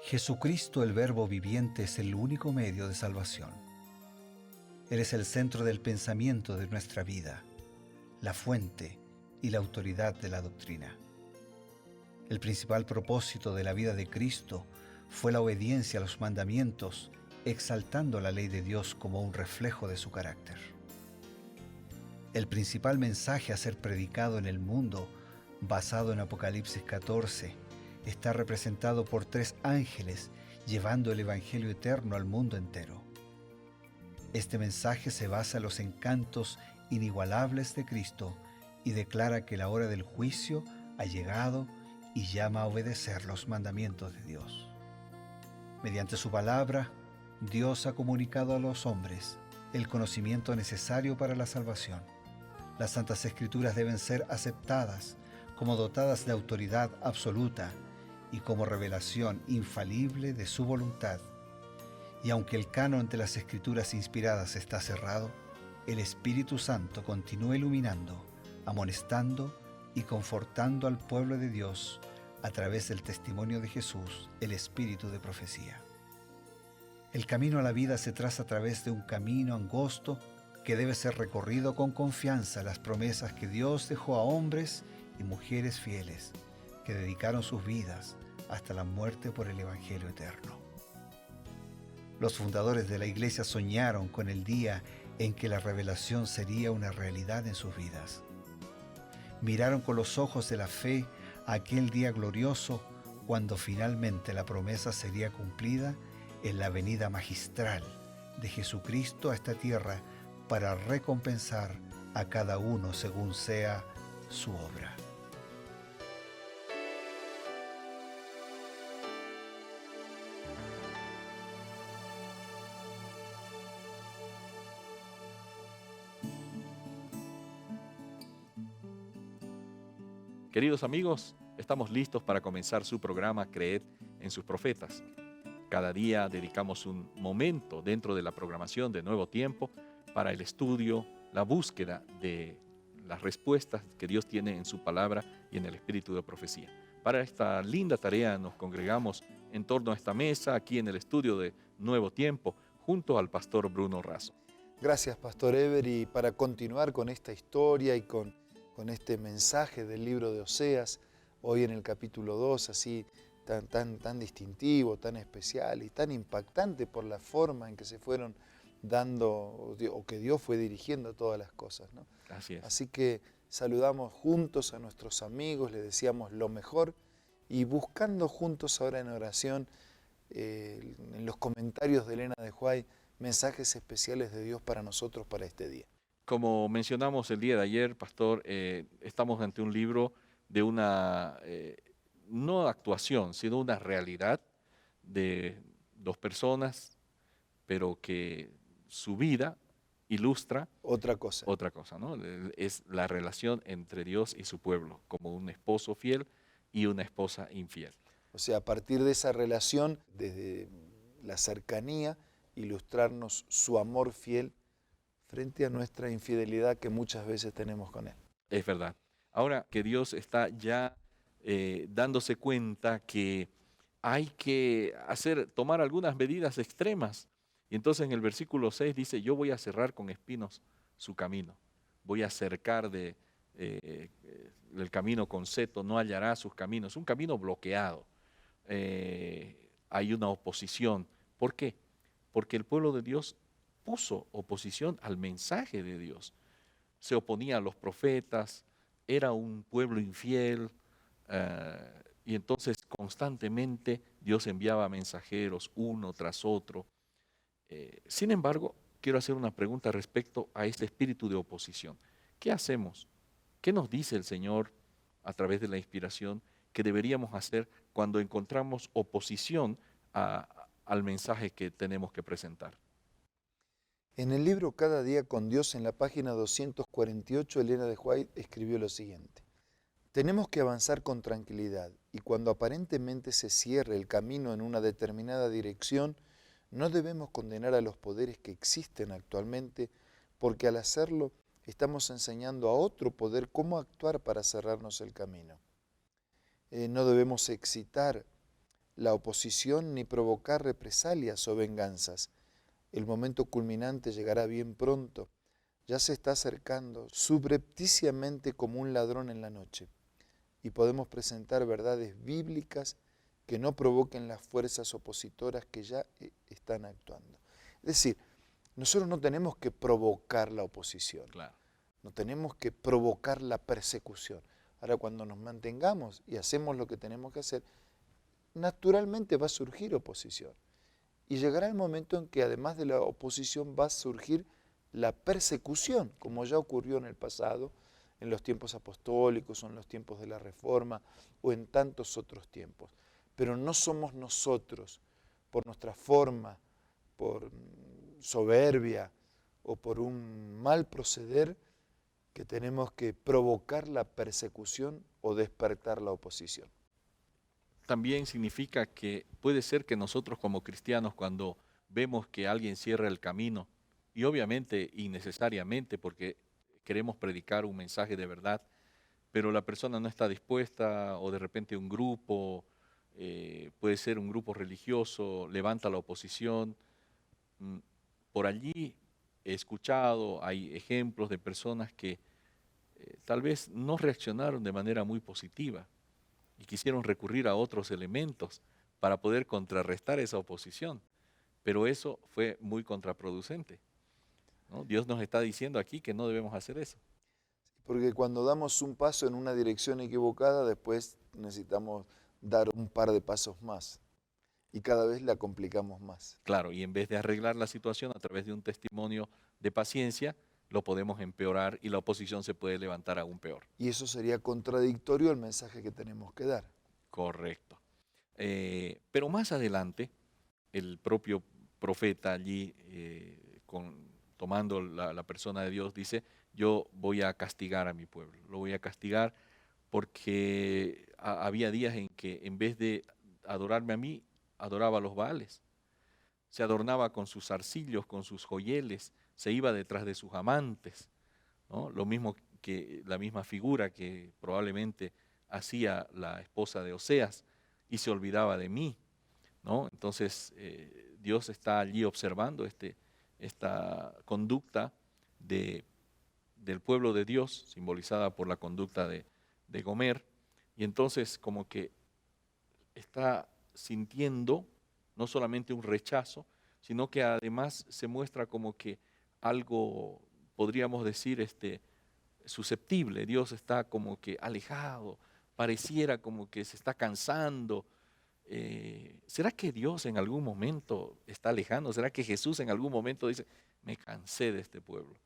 Jesucristo, el Verbo viviente, es el único medio de salvación. Él es el centro del pensamiento de nuestra vida, la fuente y la autoridad de la doctrina. El principal propósito de la vida de Cristo fue la obediencia a los mandamientos, exaltando la ley de Dios como un reflejo de su carácter. El principal mensaje a ser predicado en el mundo, basado en Apocalipsis 14, está representado por 3 ángeles llevando el Evangelio eterno al mundo entero. Este mensaje se basa en los encantos inigualables de Cristo y declara que la hora del juicio ha llegado y llama a obedecer los mandamientos de Dios. Mediante su palabra, Dios ha comunicado a los hombres el conocimiento necesario para la salvación. Las Santas Escrituras deben ser aceptadas como dotadas de autoridad absoluta y como revelación infalible de su voluntad. Y aunque el canon de las Escrituras inspiradas está cerrado, el Espíritu Santo continúa iluminando, amonestando y confortando al pueblo de Dios a través del testimonio de Jesús, el Espíritu de profecía. El camino a la vida se traza a través de un camino angosto que debe ser recorrido con confianza a las promesas que Dios dejó a hombres y mujeres fieles que dedicaron sus vidas hasta la muerte por el Evangelio eterno. Los fundadores de la Iglesia soñaron con el día en que la revelación sería una realidad en sus vidas. Miraron con los ojos de la fe a aquel día glorioso cuando finalmente la promesa sería cumplida en la venida magistral de Jesucristo a esta tierra para recompensar a cada uno según sea su obra. Queridos amigos, estamos listos para comenzar su programa Creed en sus profetas. Cada día dedicamos un momento dentro de la programación de Nuevo Tiempo para el estudio, la búsqueda de las respuestas que Dios tiene en su palabra y en el espíritu de profecía. Para esta linda tarea nos congregamos en torno a esta mesa, aquí en el estudio de Nuevo Tiempo, junto al pastor Bruno Razo. Gracias, Pastor Ever, y para continuar con esta historia y con este mensaje del libro de Oseas, hoy en el capítulo 2, así tan distintivo, tan especial y tan impactante por la forma en que se fueron dando o que Dios fue dirigiendo todas las cosas, ¿no? Así es. Así que saludamos juntos a nuestros amigos, les deseamos lo mejor y buscando juntos ahora en oración, en los comentarios de Elena de Huay, mensajes especiales de Dios para nosotros para este día. Como mencionamos el día de ayer, pastor, estamos ante un libro de una, no actuación, sino una realidad de 2 personas, pero que su vida ilustra otra cosa, ¿no? Es la relación entre Dios y su pueblo, como un esposo fiel y una esposa infiel. O sea, a partir de esa relación, desde la cercanía, ilustrarnos su amor fiel frente a nuestra infidelidad que muchas veces tenemos con Él. Es verdad. Ahora que Dios está ya dándose cuenta que hay que tomar algunas medidas extremas. Y entonces en el versículo 6 dice, yo voy a cerrar con espinos su camino. Voy a cercar el camino con seto, no hallará sus caminos. Un camino bloqueado. Hay una oposición. ¿Por qué? Porque el pueblo de Dios puso oposición al mensaje de Dios. Se oponía a los profetas, era un pueblo infiel, y entonces constantemente Dios enviaba mensajeros uno tras otro. Sin embargo, quiero hacer una pregunta respecto a este espíritu de oposición. ¿Qué hacemos? ¿Qué nos dice el Señor a través de la inspiración que deberíamos hacer cuando encontramos oposición al mensaje que tenemos que presentar? En el libro Cada día con Dios, en la página 248, Elena de White escribió lo siguiente. Tenemos que avanzar con tranquilidad y cuando aparentemente se cierre el camino en una determinada dirección, no debemos condenar a los poderes que existen actualmente porque al hacerlo estamos enseñando a otro poder cómo actuar para cerrarnos el camino. No debemos excitar la oposición ni provocar represalias o venganzas. El momento culminante llegará bien pronto. Ya se está acercando subrepticiamente como un ladrón en la noche. Y podemos presentar verdades bíblicas que no provoquen las fuerzas opositoras que ya están actuando. Es decir, nosotros no tenemos que provocar la oposición, Claro. no tenemos que provocar la persecución. Ahora, cuando nos mantengamos y hacemos lo que tenemos que hacer, naturalmente va a surgir oposición. Y llegará el momento en que además de la oposición va a surgir la persecución, como ya ocurrió en el pasado, en los tiempos apostólicos o en los tiempos de la Reforma o en tantos otros tiempos. Pero no somos nosotros, por nuestra forma, por soberbia o por un mal proceder, que tenemos que provocar la persecución o despertar la oposición. También significa que puede ser que nosotros como cristianos, cuando vemos que alguien cierra el camino, y obviamente innecesariamente porque queremos predicar un mensaje de verdad, pero la persona no está dispuesta, o de repente un grupo, puede ser un grupo religioso, levanta la oposición. mm, Por allí he escuchado, hay ejemplos de personas que tal vez no reaccionaron de manera muy positiva y quisieron recurrir a otros elementos para poder contrarrestar esa oposición, pero eso fue muy contraproducente, ¿no? Dios nos está diciendo aquí que no debemos hacer eso. Porque cuando damos un paso en una dirección equivocada, después necesitamos dar un par de pasos más. Y cada vez la complicamos más. Claro, y en vez de arreglar la situación a través de un testimonio de paciencia, lo podemos empeorar y la oposición se puede levantar aún peor. Y eso sería contradictorio al mensaje que tenemos que dar. Correcto. Pero más adelante, el propio profeta allí, tomando la persona de Dios, dice, yo voy a castigar a mi pueblo, lo voy a castigar porque había días en que en vez de adorarme a mí, adoraba a los Baales. Se adornaba con sus arcillos, con sus joyeles, se iba detrás de sus amantes, ¿no? Lo mismo que la misma figura que probablemente hacía la esposa de Oseas, y se olvidaba de mí, ¿no? Entonces Dios está allí observando esta conducta del pueblo de Dios, simbolizada por la conducta de Gomer, y entonces como que está sintiendo no solamente un rechazo, sino que además se muestra como que algo, podríamos decir, susceptible. Dios está como que alejado, pareciera como que se está cansando. ¿Será que Dios en algún momento está lejano? ¿Será que Jesús en algún momento dice, me cansé de este pueblo?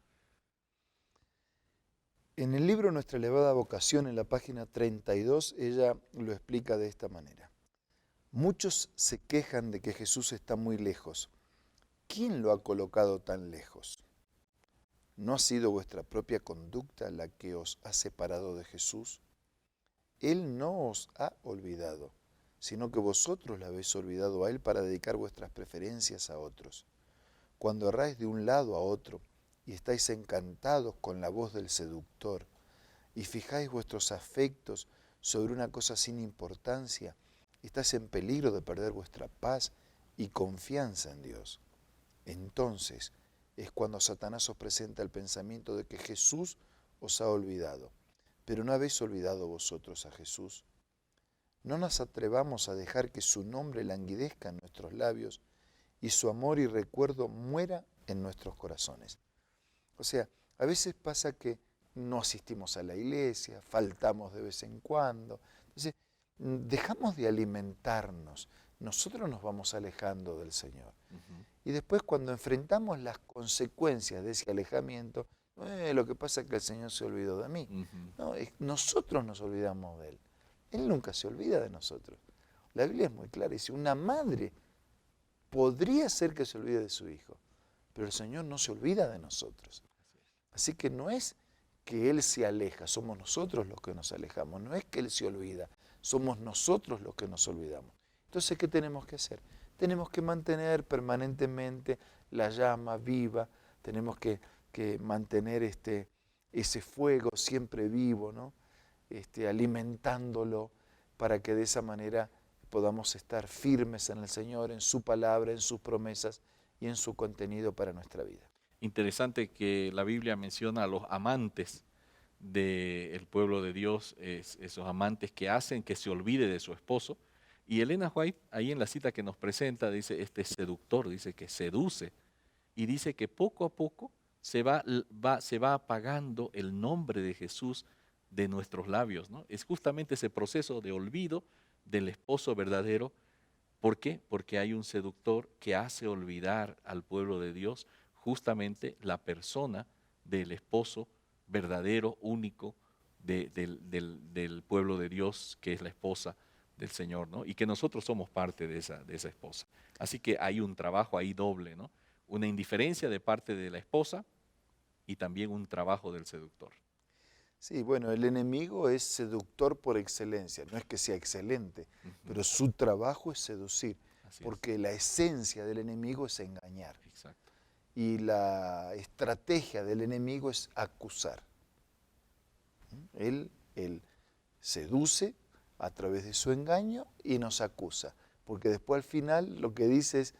En el libro Nuestra elevada vocación, en la página 32, ella lo explica de esta manera. Muchos se quejan de que Jesús está muy lejos. ¿Quién lo ha colocado tan lejos? ¿No ha sido vuestra propia conducta la que os ha separado de Jesús? Él no os ha olvidado, sino que vosotros le habéis olvidado a Él para dedicar vuestras preferencias a otros. Cuando erráis de un lado a otro y estáis encantados con la voz del seductor y fijáis vuestros afectos sobre una cosa sin importancia, estáis en peligro de perder vuestra paz y confianza en Dios. Entonces es cuando Satanás os presenta el pensamiento de que Jesús os ha olvidado, pero no habéis olvidado vosotros a Jesús. No nos atrevamos a dejar que su nombre languidezca en nuestros labios y su amor y recuerdo muera en nuestros corazones. O sea, a veces pasa que no asistimos a la iglesia, faltamos de vez en cuando. Entonces, dejamos de alimentarnos, nosotros nos vamos alejando del Señor. Y después cuando enfrentamos las consecuencias de ese alejamiento, lo que pasa es que el Señor se olvidó de mí. No, nosotros nos olvidamos de Él. Él nunca se olvida de nosotros. La Biblia es muy clara, dice, una madre podría ser que se olvide de su hijo, pero el Señor no se olvida de nosotros. Así que no es que Él se aleja, somos nosotros los que nos alejamos, no es que Él se olvida, somos nosotros los que nos olvidamos. Entonces, ¿qué tenemos que hacer? Tenemos que mantener permanentemente la llama viva, tenemos que mantener ese fuego siempre vivo, ¿no? Alimentándolo para que de esa manera podamos estar firmes en el Señor, en su palabra, en sus promesas y en su contenido para nuestra vida. Interesante que la Biblia menciona a los amantes del pueblo de Dios, esos amantes que hacen que se olvide de su esposo. Y Elena White, ahí en la cita que nos presenta, dice, este seductor, dice que seduce, y dice que poco a poco se va apagando el nombre de Jesús de nuestros labios, ¿no? Es justamente ese proceso de olvido del esposo verdadero. ¿Por qué? Porque hay un seductor que hace olvidar al pueblo de Dios justamente la persona del esposo verdadero, único del pueblo de Dios, que es la esposa del Señor, ¿no? Y que nosotros somos parte de esa esposa. Así que hay un trabajo ahí doble, ¿no? Una indiferencia de parte de la esposa y también un trabajo del seductor. Sí, bueno, el enemigo es seductor por excelencia, no es que sea excelente, pero su trabajo es seducir, porque la esencia del enemigo es engañar. Exacto. Y la estrategia del enemigo es acusar. Él seduce a través de su engaño y nos acusa, porque después al final lo que dice es,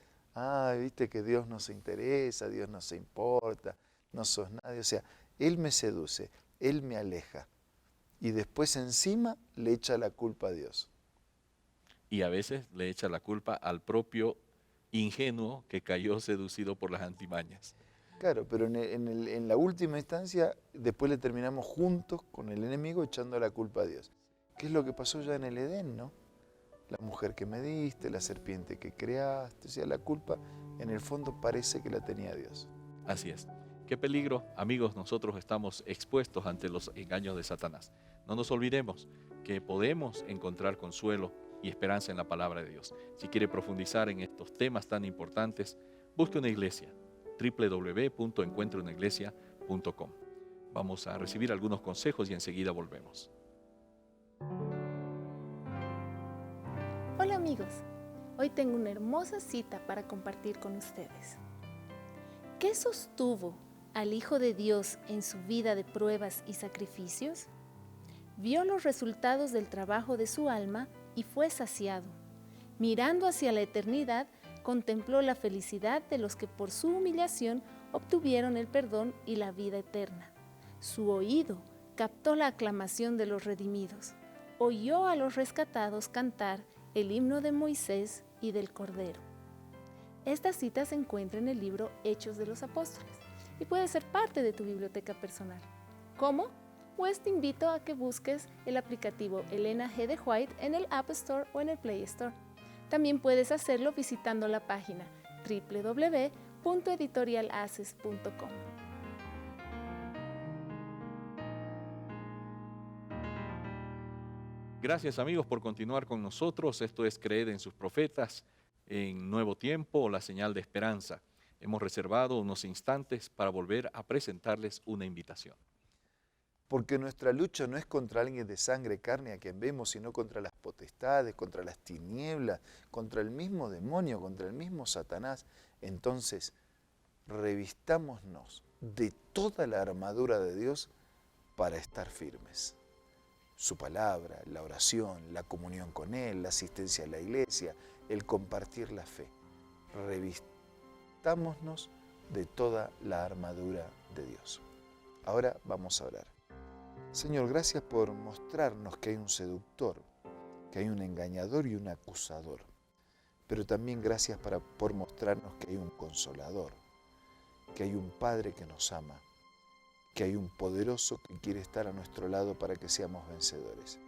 viste que Dios no se interesa, Dios no se importa, no sos nadie. O sea, Él me seduce, Él me aleja y después encima le echa la culpa a Dios. Y a veces le echa la culpa al propio ingenuo que cayó seducido por las antimañas. Claro, pero en la última instancia después le terminamos juntos con el enemigo echando la culpa a Dios. ¿Qué es lo que pasó ya en el Edén, no? La mujer que me diste, la serpiente que creaste, o sea, la culpa en el fondo parece que la tenía Dios. Así es. Qué peligro, amigos, nosotros estamos expuestos ante los engaños de Satanás. No nos olvidemos que podemos encontrar consuelo y esperanza en la palabra de Dios. Si quiere profundizar en estos temas tan importantes, busque una iglesia, www.encuentrounaglesia.com. Vamos a recibir algunos consejos y enseguida volvemos. Hola amigos, hoy tengo una hermosa cita para compartir con ustedes. ¿Qué sostuvo al Hijo de Dios en su vida de pruebas y sacrificios? Vio los resultados del trabajo de su alma y fue saciado. Mirando hacia la eternidad, contempló la felicidad de los que por su humillación obtuvieron el perdón y la vida eterna. Su oído captó la aclamación de los redimidos. Oyó a los rescatados cantar el himno de Moisés y del Cordero. Esta cita se encuentra en el libro Hechos de los Apóstoles y puede ser parte de tu biblioteca personal. ¿Cómo? Pues te invito a que busques el aplicativo Elena G. de White en el App Store o en el Play Store. También puedes hacerlo visitando la página www.editorialaces.com. Gracias amigos por continuar con nosotros. Esto es Creed en sus profetas, en Nuevo Tiempo, la señal de esperanza. Hemos reservado unos instantes para volver a presentarles una invitación. Porque nuestra lucha no es contra alguien de sangre, carne a quien vemos, sino contra las potestades, contra las tinieblas, contra el mismo demonio, contra el mismo Satanás. Entonces, revistámonos de toda la armadura de Dios para estar firmes. Su palabra, la oración, la comunión con Él, la asistencia a la iglesia, el compartir la fe. Revistámonos de toda la armadura de Dios. Ahora vamos a orar. Señor, gracias por mostrarnos que hay un seductor, que hay un engañador y un acusador. Pero también gracias por mostrarnos que hay un consolador, que hay un Padre que nos ama, que hay un poderoso que quiere estar a nuestro lado para que seamos vencedores.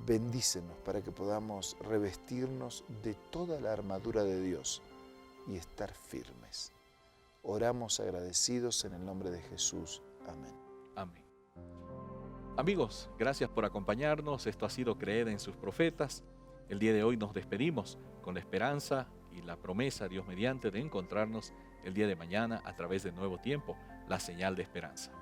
Bendícenos para que podamos revestirnos de toda la armadura de Dios y estar firmes. Oramos agradecidos en el nombre de Jesús. Amén. Amén. Amigos, gracias por acompañarnos. Esto ha sido Creed en sus profetas. El día de hoy nos despedimos con la esperanza y la promesa, Dios mediante, de encontrarnos el día de mañana a través de Nuevo Tiempo, la señal de esperanza.